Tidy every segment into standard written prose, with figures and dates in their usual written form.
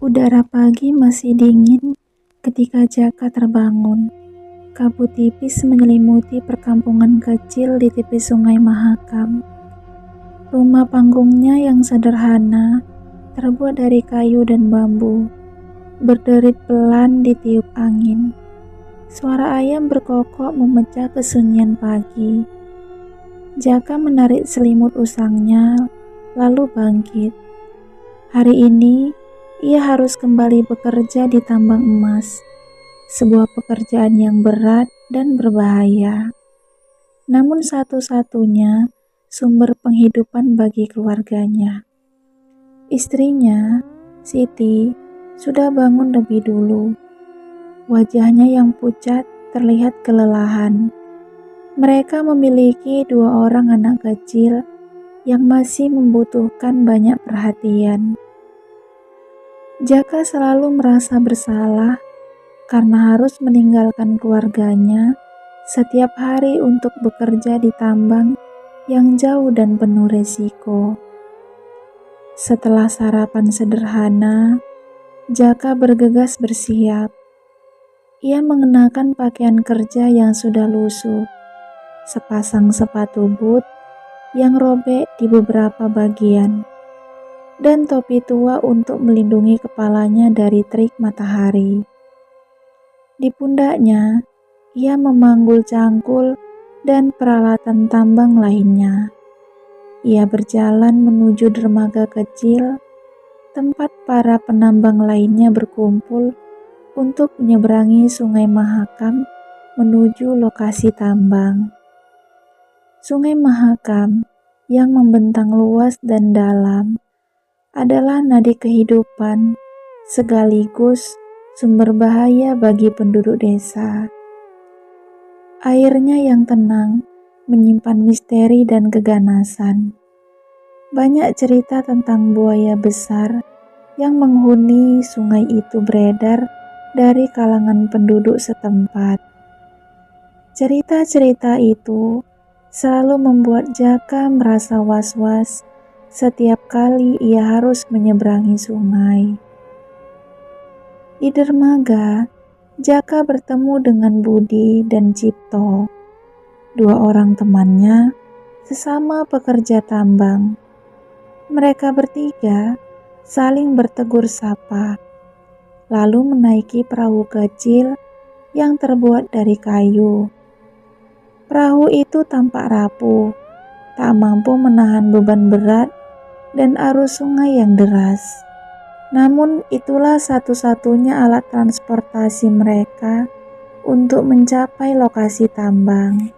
Udara pagi masih dingin ketika Jaka terbangun. Kabut tipis menyelimuti perkampungan kecil di tepi Sungai Mahakam. Rumah panggungnya yang sederhana, terbuat dari kayu dan bambu, berderit pelan ditiup angin. Suara ayam berkokok memecah kesunyian pagi. Jaka menarik selimut usangnya, lalu bangkit. Hari ini, ia harus kembali bekerja di tambang emas, sebuah pekerjaan yang berat dan berbahaya. Namun satu-satunya sumber penghidupan bagi keluarganya. Istrinya, Siti, sudah bangun lebih dulu. Wajahnya yang pucat terlihat kelelahan. Mereka memiliki 2 orang anak kecil yang masih membutuhkan banyak perhatian. Jaka selalu merasa bersalah karena harus meninggalkan keluarganya setiap hari untuk bekerja di tambang yang jauh dan penuh resiko. Setelah sarapan sederhana, Jaka bergegas bersiap. Ia mengenakan pakaian kerja yang sudah lusuh, sepasang sepatu boot yang robek di beberapa bagian, dan topi tua untuk melindungi kepalanya dari terik matahari. Di pundaknya, ia memanggul cangkul dan peralatan tambang lainnya. Ia berjalan menuju dermaga kecil, tempat para penambang lainnya berkumpul untuk menyeberangi Sungai Mahakam menuju lokasi tambang. Sungai Mahakam yang membentang luas dan dalam adalah nadi kehidupan sekaligus sumber bahaya bagi penduduk desa. Airnya yang tenang menyimpan misteri dan keganasan. Banyak cerita tentang buaya besar yang menghuni sungai itu beredar dari kalangan penduduk setempat. Cerita-cerita itu selalu membuat Jaka merasa was-was setiap kali ia harus menyeberangi sungai. Di dermaga, Jaka bertemu dengan Budi dan Cipto, 2 orang temannya, sesama pekerja tambang. Mereka bertiga saling bertegur sapa, lalu menaiki perahu kecil yang terbuat dari kayu. Perahu itu tampak rapuh, tak mampu menahan beban berat dan arus sungai yang deras. Namun itulah satu-satunya alat transportasi mereka untuk mencapai lokasi tambang.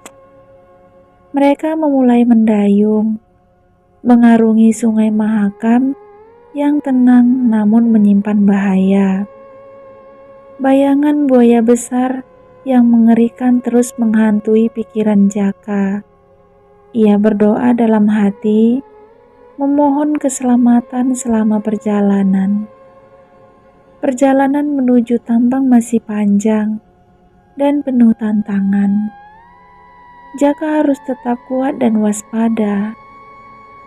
Mereka memulai mendayung, mengarungi Sungai Mahakam yang tenang namun menyimpan bahaya. Bayangan buaya besar yang mengerikan terus menghantui pikiran Jaka. Ia berdoa dalam hati, memohon keselamatan selama perjalanan. Perjalanan menuju tambang masih panjang dan penuh tantangan. Jaka harus tetap kuat dan waspada.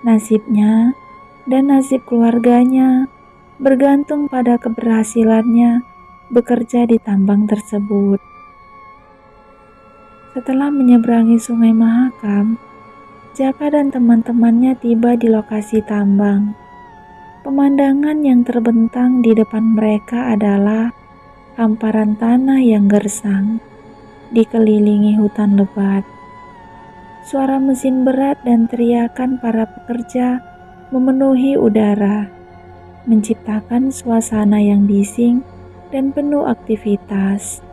Nasibnya dan nasib keluarganya bergantung pada keberhasilannya bekerja di tambang tersebut. Setelah menyeberangi Sungai Mahakam, Jaka dan teman-temannya tiba di lokasi tambang. Pemandangan yang terbentang di depan mereka adalah hamparan tanah yang gersang, dikelilingi hutan lebat. Suara mesin berat dan teriakan para pekerja memenuhi udara, menciptakan suasana yang bising dan penuh aktivitas.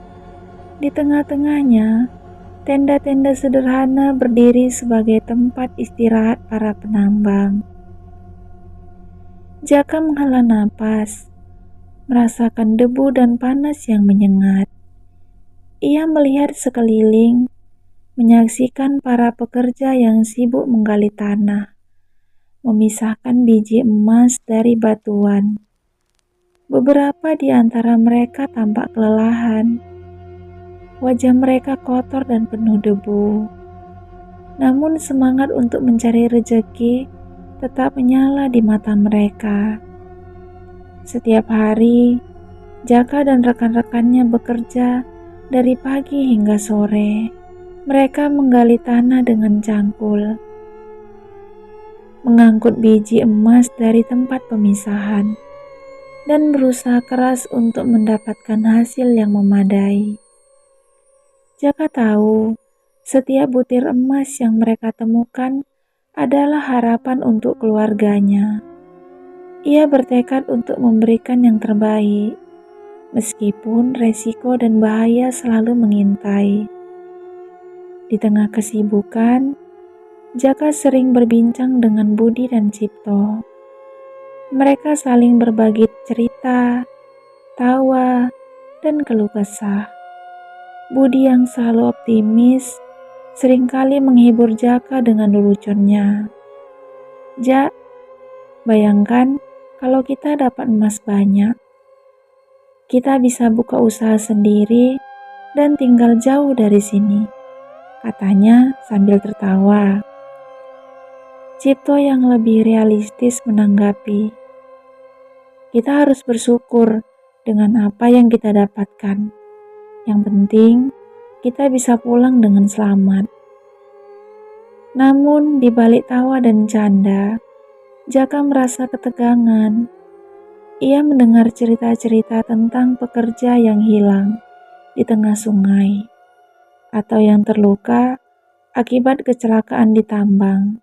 Di tengah-tengahnya, tenda-tenda sederhana berdiri sebagai tempat istirahat para penambang. Jaka menghela napas, merasakan debu dan panas yang menyengat. Ia melihat sekeliling, menyaksikan para pekerja yang sibuk menggali tanah, memisahkan biji emas dari batuan. Beberapa di antara mereka tampak kelelahan. Wajah mereka kotor dan penuh debu. Namun semangat untuk mencari rezeki tetap menyala di mata mereka. Setiap hari, Jaka dan rekan-rekannya bekerja dari pagi hingga sore. Mereka menggali tanah dengan cangkul, mengangkut biji emas dari tempat pemisahan, dan berusaha keras untuk mendapatkan hasil yang memadai. Jaka tahu setiap butir emas yang mereka temukan adalah harapan untuk keluarganya. Ia bertekad untuk memberikan yang terbaik, meskipun resiko dan bahaya selalu mengintai. Di tengah kesibukan, Jaka sering berbincang dengan Budi dan Cipto. Mereka saling berbagi cerita, tawa, dan keluh kesah. Budi yang selalu optimis seringkali menghibur Jaka dengan leluconnya. "Jak, bayangkan kalau kita dapat emas banyak. Kita bisa buka usaha sendiri dan tinggal jauh dari sini," katanya sambil tertawa. Cipto yang lebih realistis menanggapi, "Kita harus bersyukur dengan apa yang kita dapatkan. Yang penting, kita bisa pulang dengan selamat." Namun, di balik tawa dan canda, Jaka merasa ketegangan. Ia mendengar cerita-cerita tentang pekerja yang hilang di tengah sungai, atau yang terluka akibat kecelakaan di tambang.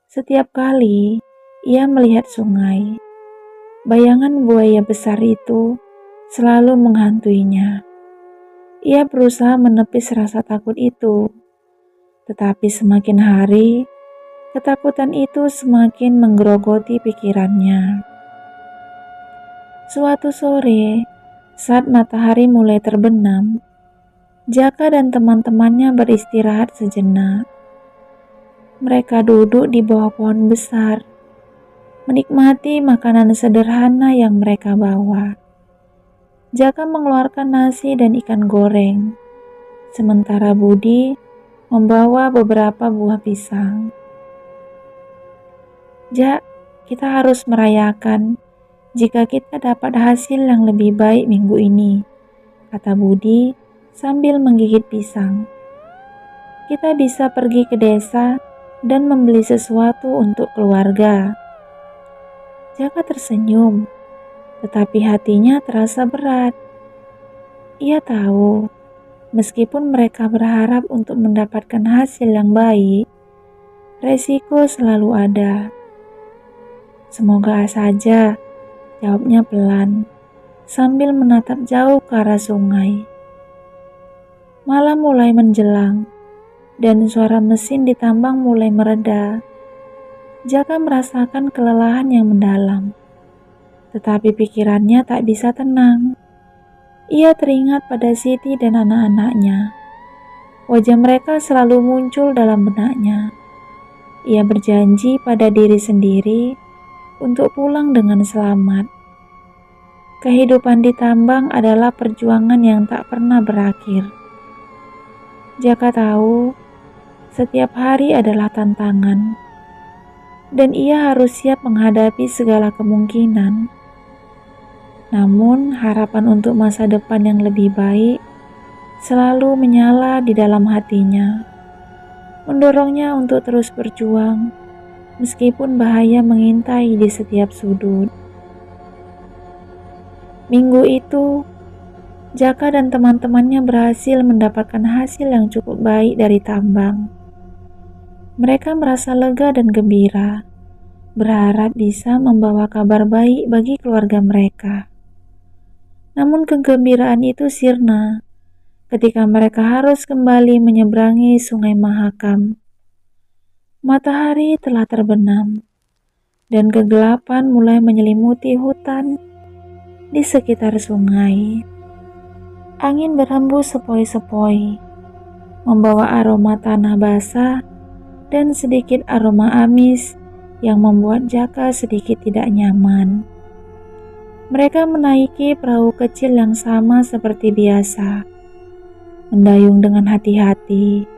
Setiap kali ia melihat sungai, bayangan buaya besar itu selalu menghantuinya. Ia berusaha menepis rasa takut itu, tetapi semakin hari, ketakutan itu semakin menggerogoti pikirannya. Suatu sore, saat matahari mulai terbenam, Jaka dan teman-temannya beristirahat sejenak. Mereka duduk di bawah pohon besar, menikmati makanan sederhana yang mereka bawa. Jaka mengeluarkan nasi dan ikan goreng, sementara Budi membawa beberapa buah pisang. "Jak, kita harus merayakan jika kita dapat hasil yang lebih baik minggu ini," kata Budi sambil menggigit pisang. "Kita bisa pergi ke desa dan membeli sesuatu untuk keluarga." Jaka tersenyum, tetapi hatinya terasa berat. Ia tahu, meskipun mereka berharap untuk mendapatkan hasil yang baik, resiko selalu ada. "Semoga saja," jawabnya pelan, sambil menatap jauh ke arah sungai. Malam mulai menjelang, dan suara mesin di tambang mulai mereda. Jaka merasakan kelelahan yang mendalam, tetapi pikirannya tak bisa tenang. Ia teringat pada Siti dan anak-anaknya. Wajah mereka selalu muncul dalam benaknya. Ia berjanji pada diri sendiri untuk pulang dengan selamat. Kehidupan di tambang adalah perjuangan yang tak pernah berakhir. Jaka tahu setiap hari adalah tantangan, dan ia harus siap menghadapi segala kemungkinan. Namun, harapan untuk masa depan yang lebih baik selalu menyala di dalam hatinya, mendorongnya untuk terus berjuang, meskipun bahaya mengintai di setiap sudut. Minggu itu, Jaka dan teman-temannya berhasil mendapatkan hasil yang cukup baik dari tambang. Mereka merasa lega dan gembira, berharap bisa membawa kabar baik bagi keluarga mereka. Namun kegembiraan itu sirna ketika mereka harus kembali menyeberangi Sungai Mahakam. Matahari telah terbenam, dan kegelapan mulai menyelimuti hutan di sekitar sungai. Angin berhembus sepoi-sepoi, membawa aroma tanah basah dan sedikit aroma amis yang membuat Jaka sedikit tidak nyaman. Mereka menaiki perahu kecil yang sama seperti biasa, mendayung dengan hati-hati.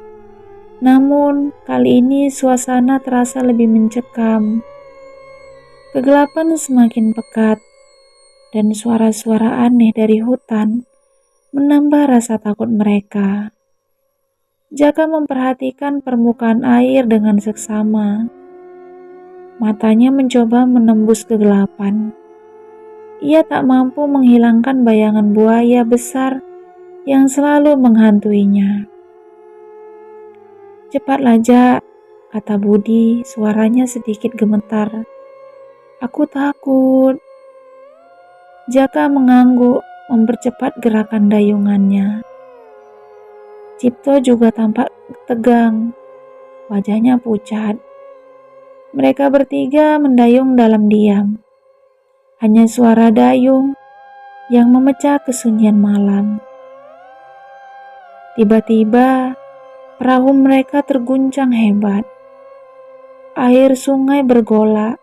Namun, kali ini suasana terasa lebih mencekam. Kegelapan semakin pekat, dan suara-suara aneh dari hutan menambah rasa takut mereka. Jaka memperhatikan permukaan air dengan seksama. Matanya mencoba menembus kegelapan. Ia tak mampu menghilangkan bayangan buaya besar yang selalu menghantuinya. "Cepatlah, Jak," kata Budi, suaranya sedikit gemetar. "Aku takut." Jaka mengangguk, mempercepat gerakan dayungannya. Cipto juga tampak tegang, wajahnya pucat. Mereka bertiga mendayung dalam diam. Hanya suara dayung yang memecah kesunyian malam. Tiba-tiba, perahu mereka terguncang hebat. Air sungai bergolak,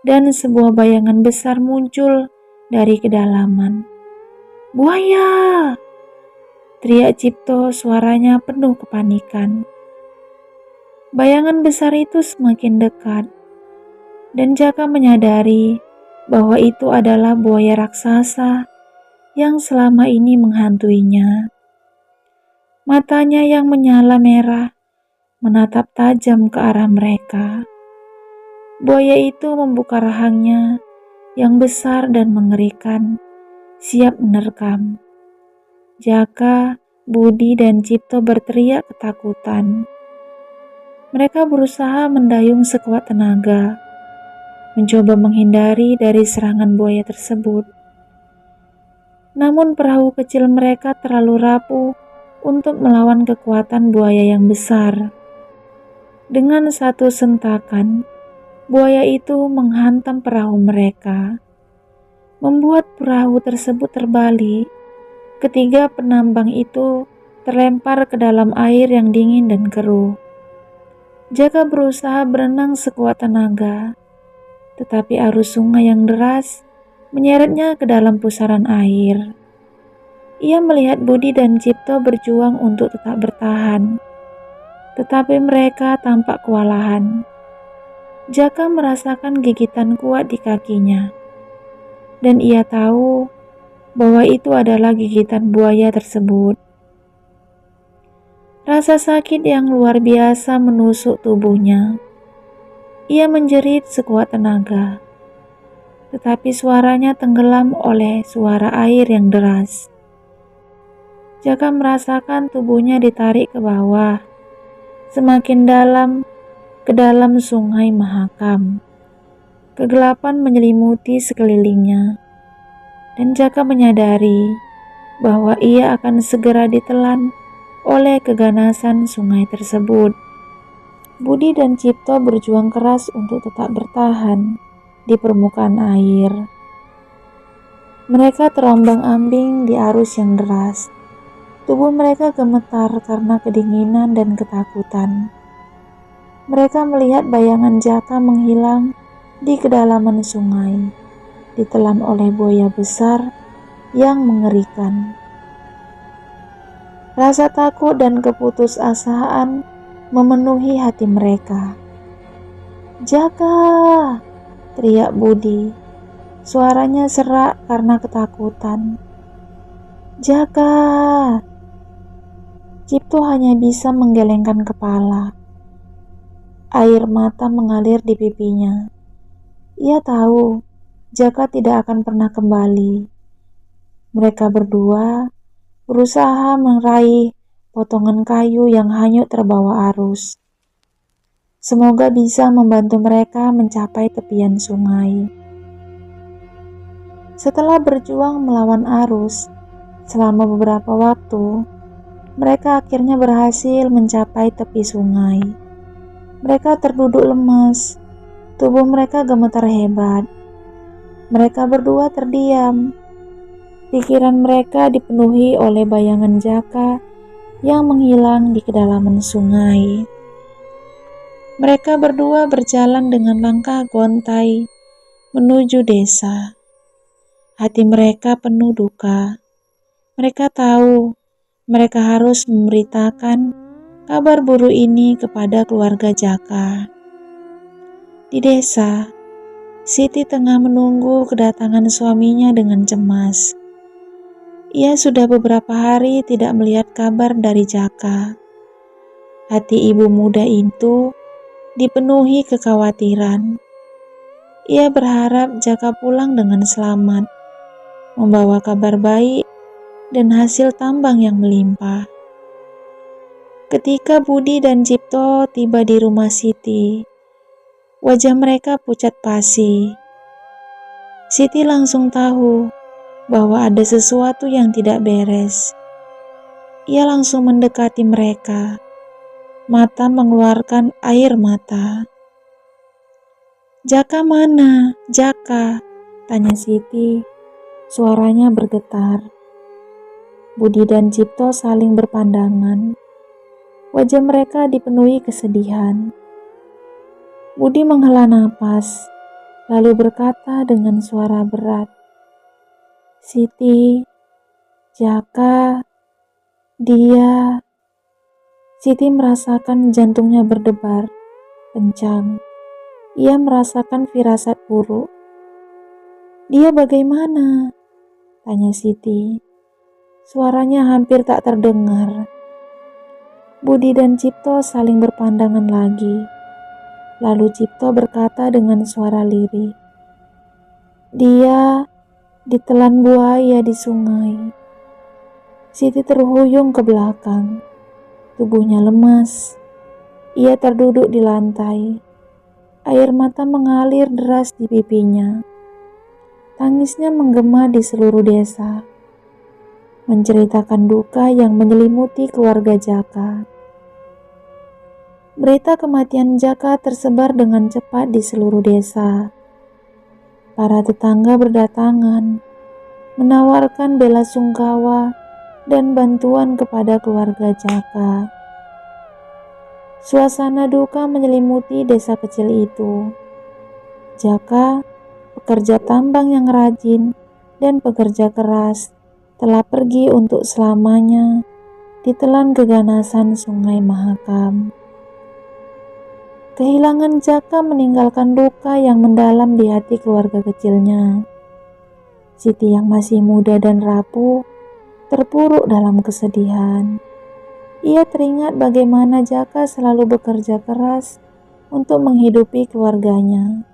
dan sebuah bayangan besar muncul dari kedalaman. "Buaya!" teriak Cipto, suaranya penuh kepanikan. Bayangan besar itu semakin dekat, dan Jaka menyadari bahwa itu adalah buaya raksasa yang selama ini menghantuinya. Matanya yang menyala merah menatap tajam ke arah mereka. Buaya itu membuka rahangnya yang besar dan mengerikan, siap menerkam. Jaka, Budi, dan Cipto berteriak ketakutan. Mereka berusaha mendayung sekuat tenaga, mencoba menghindari dari serangan buaya tersebut. Namun perahu kecil mereka terlalu rapuh untuk melawan kekuatan buaya yang besar. Dengan satu sentakan, buaya itu menghantam perahu mereka, membuat perahu tersebut terbalik. Ketiga penambang itu terlempar ke dalam air yang dingin dan keruh. Jaka berusaha berenang sekuat tenaga, tetapi arus sungai yang deras menyeretnya ke dalam pusaran air. Ia melihat Budi dan Cipto berjuang untuk tetap bertahan, tetapi mereka tampak kewalahan. Jaka merasakan gigitan kuat di kakinya, dan ia tahu bahwa itu adalah gigitan buaya tersebut. Rasa sakit yang luar biasa menusuk tubuhnya. Ia menjerit sekuat tenaga, tetapi suaranya tenggelam oleh suara air yang deras. Jaka merasakan tubuhnya ditarik ke bawah, semakin dalam ke dalam sungai Mahakam. Kegelapan menyelimuti sekelilingnya, dan Jaka menyadari bahwa ia akan segera ditelan oleh keganasan sungai tersebut. Budi dan Cipto berjuang keras untuk tetap bertahan di permukaan air. Mereka terombang-ambing di arus yang deras. Tubuh mereka gemetar karena kedinginan dan ketakutan. Mereka melihat bayangan Jaka menghilang di kedalaman sungai, ditelan oleh buaya besar yang mengerikan. Rasa takut dan keputusasaan memenuhi hati mereka. "Jaka!" teriak Budi. Suaranya serak karena ketakutan. "Jaka!" Cipto hanya bisa menggelengkan kepala. Air mata mengalir di pipinya. Ia tahu Jaka tidak akan pernah kembali. Mereka berdua berusaha meraih potongan kayu yang hanyut terbawa arus. Semoga bisa membantu mereka mencapai tepian sungai. Setelah berjuang melawan arus selama beberapa waktu, mereka akhirnya berhasil mencapai tepi sungai. Mereka terduduk lemas, tubuh mereka gemetar hebat. Mereka berdua terdiam. Pikiran mereka dipenuhi oleh bayangan Jaka yang menghilang di kedalaman sungai. Mereka berdua berjalan dengan langkah gontai menuju desa. Hati mereka penuh duka. Mereka tahu mereka harus memberitakan kabar buruk ini kepada keluarga Jaka. Di desa, Siti tengah menunggu kedatangan suaminya dengan cemas. Ia sudah beberapa hari tidak melihat kabar dari Jaka. Hati ibu muda itu dipenuhi kekhawatiran. Ia berharap Jaka pulang dengan selamat, membawa kabar baik dan hasil tambang yang melimpah. Ketika Budi dan Cipto tiba di rumah Siti, wajah mereka pucat pasi. Siti langsung tahu bahwa ada sesuatu yang tidak beres. Ia langsung mendekati mereka, mata mengeluarkan air mata. "Jaka mana? Jaka?" tanya Siti. Suaranya bergetar. Budi dan Cipto saling berpandangan. Wajah mereka dipenuhi kesedihan. Budi menghela napas, lalu berkata dengan suara berat, "Siti, Jaka, dia..." Siti merasakan jantungnya berdebar kencang. Ia merasakan firasat buruk. "Dia bagaimana?" tanya Siti. Suaranya hampir tak terdengar. Budi dan Cipto saling berpandangan lagi. Lalu Cipto berkata dengan suara lirih, "Dia ditelan buaya di sungai." Siti terhuyung ke belakang. Tubuhnya lemas. Ia terduduk di lantai. Air mata mengalir deras di pipinya. Tangisnya menggema di seluruh desa, menceritakan duka yang menyelimuti keluarga Jaka. Berita kematian Jaka tersebar dengan cepat di seluruh desa. Para tetangga berdatangan, menawarkan bela sungkawa dan bantuan kepada keluarga Jaka. Suasana duka menyelimuti desa kecil itu. Jaka, pekerja tambang yang rajin dan pekerja keras, telah pergi untuk selamanya ditelan keganasan Sungai Mahakam. Kehilangan Jaka meninggalkan luka yang mendalam di hati keluarga kecilnya. Siti yang masih muda dan rapuh terpuruk dalam kesedihan. Ia teringat bagaimana Jaka selalu bekerja keras untuk menghidupi keluarganya.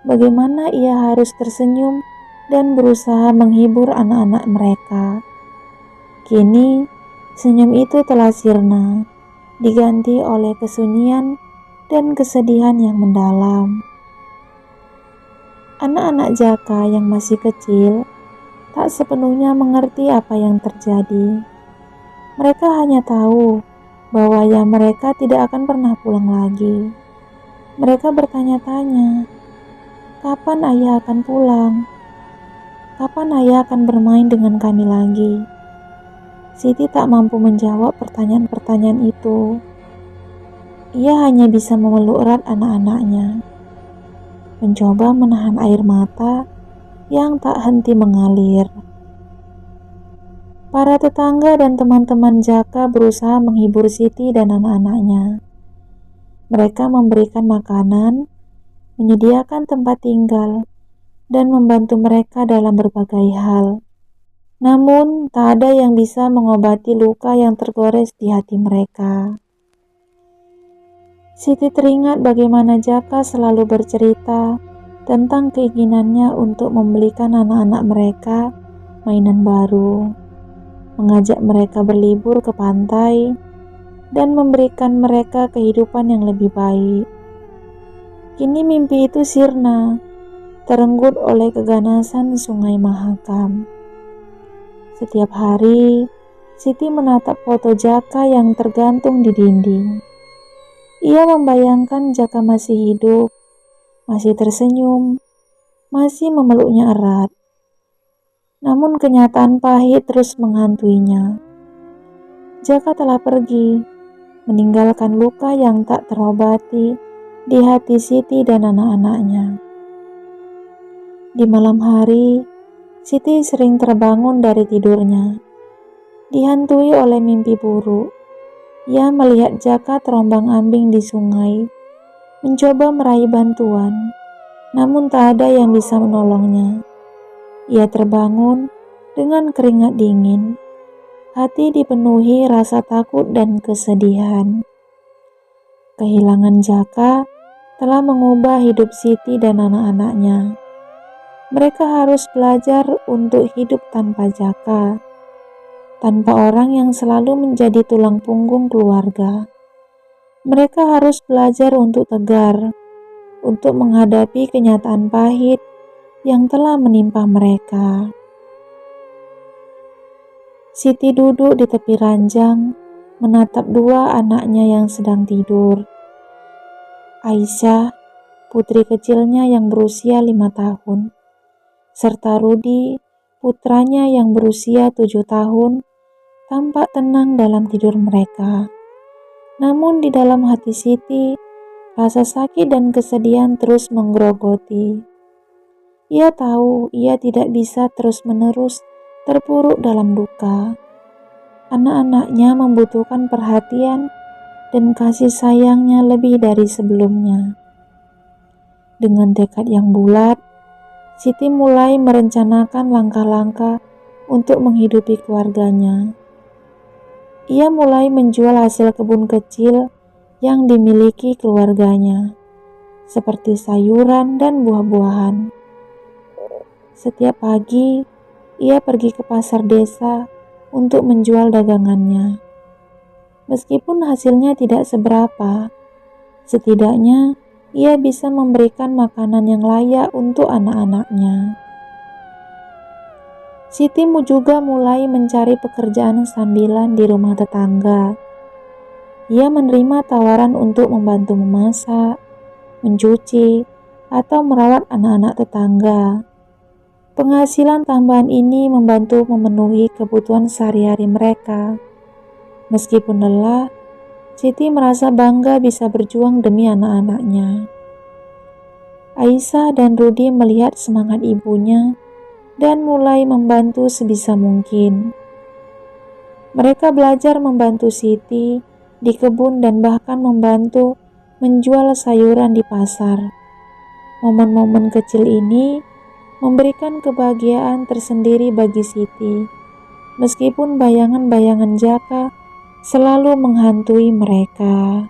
Bagaimana ia harus tersenyum dan berusaha menghibur anak-anak mereka. Kini, senyum itu telah sirna, diganti oleh kesunyian dan kesedihan yang mendalam. Anak-anak Jaka yang masih kecil tak sepenuhnya mengerti apa yang terjadi. Mereka hanya tahu bahwa ayah mereka tidak akan pernah pulang lagi. Mereka bertanya-tanya, kapan ayah akan pulang? Kapan ayah akan bermain dengan kami lagi? Siti tak mampu menjawab pertanyaan-pertanyaan itu. Ia hanya bisa memeluk erat anak-anaknya, mencoba menahan air mata yang tak henti mengalir. Para tetangga dan teman-teman Jaka berusaha menghibur Siti dan anak-anaknya. Mereka memberikan makanan, menyediakan tempat tinggal, dan membantu mereka dalam berbagai hal. Namun, tak ada yang bisa mengobati luka yang tergores di hati mereka. Siti teringat bagaimana Jaka selalu bercerita tentang keinginannya untuk membelikan anak-anak mereka mainan baru, mengajak mereka berlibur ke pantai, dan memberikan mereka kehidupan yang lebih baik. Kini mimpi itu sirna, terenggut oleh keganasan Sungai Mahakam. Setiap hari, Siti menatap foto Jaka yang tergantung di dinding. Ia membayangkan Jaka masih hidup, masih tersenyum, masih memeluknya erat. Namun kenyataan pahit terus menghantuinya. Jaka telah pergi, meninggalkan luka yang tak terobati di hati Siti dan anak-anaknya. Di malam hari, Siti sering terbangun dari tidurnya, dihantui oleh mimpi buruk. Ia melihat Jaka terombang-ambing di sungai, mencoba meraih bantuan, namun tak ada yang bisa menolongnya. Ia terbangun dengan keringat dingin. Hati dipenuhi rasa takut dan kesedihan. Kehilangan Jaka telah mengubah hidup Siti dan anak-anaknya. Mereka harus belajar untuk hidup tanpa Jaka, tanpa orang yang selalu menjadi tulang punggung keluarga. Mereka harus belajar untuk tegar, untuk menghadapi kenyataan pahit yang telah menimpa mereka. Siti duduk di tepi ranjang, menatap dua anaknya yang sedang tidur. Aisyah, putri kecilnya yang berusia 5 tahun, serta Rudi, putranya yang berusia 7 tahun, tampak tenang dalam tidur mereka. Namun di dalam hati Siti, rasa sakit dan kesedihan terus menggerogoti. Ia tahu ia tidak bisa terus-menerus terpuruk dalam duka. Anak-anaknya membutuhkan perhatian dan kasih sayangnya lebih dari sebelumnya. Dengan tekad yang bulat, Siti mulai merencanakan langkah-langkah untuk menghidupi keluarganya. Ia mulai menjual hasil kebun kecil yang dimiliki keluarganya, seperti sayuran dan buah-buahan. Setiap pagi, ia pergi ke pasar desa untuk menjual dagangannya. Meskipun hasilnya tidak seberapa, setidaknya ia bisa memberikan makanan yang layak untuk anak-anaknya. Siti juga mulai mencari pekerjaan sambilan di rumah tetangga. Ia menerima tawaran untuk membantu memasak, mencuci, atau merawat anak-anak tetangga. Penghasilan tambahan ini membantu memenuhi kebutuhan sehari-hari mereka. Meskipun lelah, Siti merasa bangga bisa berjuang demi anak-anaknya. Aisyah dan Rudi melihat semangat ibunya dan mulai membantu sebisa mungkin. Mereka belajar membantu Siti di kebun dan bahkan membantu menjual sayuran di pasar. Momen-momen kecil ini memberikan kebahagiaan tersendiri bagi Siti, meskipun bayangan-bayangan Jaka selalu menghantui mereka.